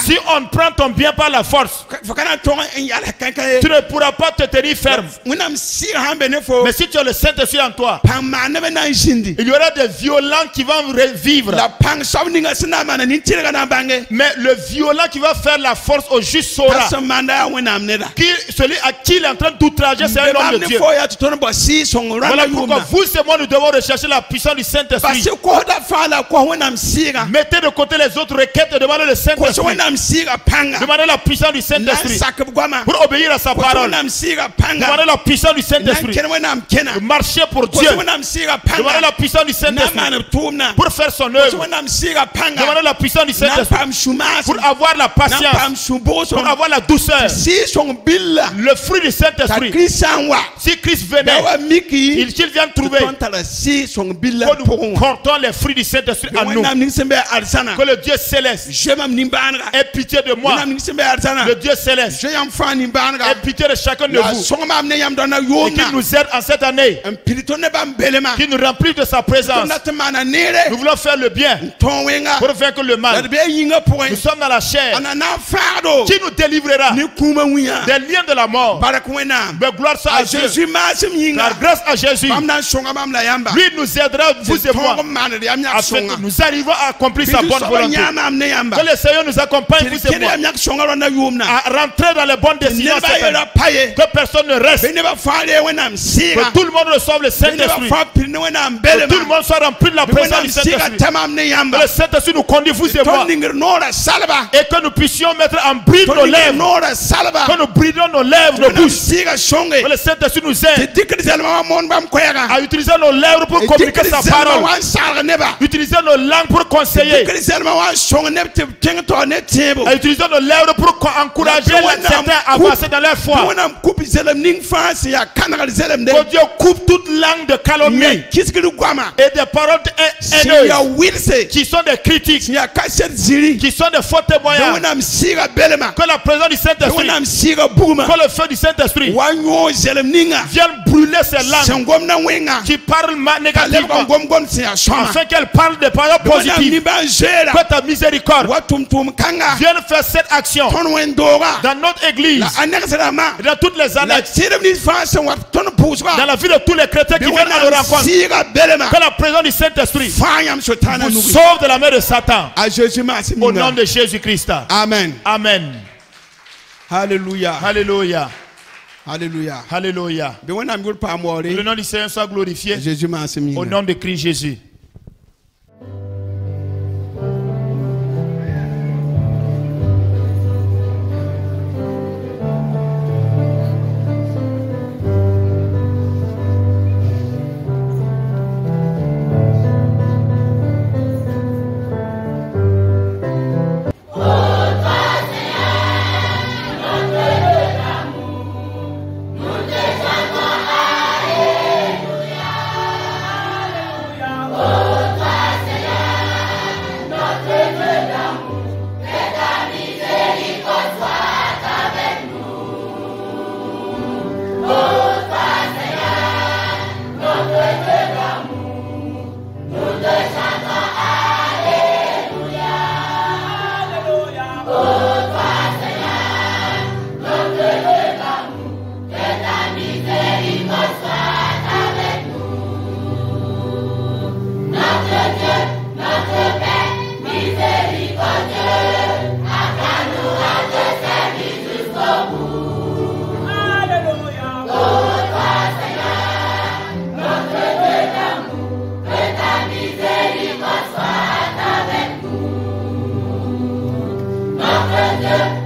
si on prend ton bien par la force, tu ne pourras pas te tenir ferme. Mais si tu as le Saint-Esprit en toi, il y aura des violents qui vont revivre. Mais le violent qui va faire la force au juste saura. Celui à qui il est en train d'outrager, c'est un homme de Dieu. Voilà pourquoi vous et moi nous devons rechercher la puissance du Saint-Esprit. Mettez de côté les autres requêtes et demandez le Saint-Esprit. Demandez la puissance du Saint-Esprit pour obéir à sa parole. Demandez la puissance du Saint-Esprit. Marcher pour Dieu. Demandez la puissance du Saint-Esprit pour faire son œuvre. Demandez la puissance du Saint-Esprit pour avoir la patience, pour avoir la douceur. Le fruit du Saint-Esprit. Si Christ venait, il vient trouver que nous portons les fruits du Saint-Esprit en nous. Que le Dieu céleste ait pitié de moi. Le Dieu céleste ait pitié de chacun de vous. Et qu'il nous aide en cette année, qu'il nous remplisse de sa présence. Nous voulons faire le bien pour vaincre le mal. Nous sommes dans la chair. Qui nous délivrera des liens de la mort? Mais gloire soit à Dieu. Car grâce à Jésus, lui nous aidera, vous et moi, afin que nous arrivons à accomplir sa bonne volonté. Que le Seigneur nous accompagne, vous et moi, à rentrer dans les bonnes décisions. Que personne ne reste. Que tout le monde reçoive le Saint-Esprit. Que tout le monde soit rempli de la présence du Saint-Esprit. Que le Saint-Esprit nous conduise, vous et moi. Et que nous puissions mettre en bride nos lèvres. Que nous bridons nos lèvres, nos bouches. Que le Saint-Esprit nous aide à utiliser nos lèvres pour communiquer sa parole. Utiliser nos langues pour conseiller. À utiliser nos lèvres pour encourager certains à avancer dans leur foi. Que Dieu coupe toute langue de calomnie et des paroles haineuses qui sont des critiques, qui sont des faux témoignages. Que la présence du Saint-Esprit, que le feu du Saint-Esprit vienne brûler ces langues qui parlent négativement, afin qu'elles parlent des paroles positives. Que ta miséricorde vienne faire cette action dans notre église, dans toutes les annexes, dans la vie de tous les chrétiens qui viennent à nos rencontres. Que la présence du Saint-Esprit vous sauve de la main de Satan. Au nom de Jésus-Christ. Amen. Amen. Alléluia. Alléluia. Alléluia. Alléluia. Le nom du Seigneur soit glorifié. Au nom de Christ Jésus. Notre Dieu,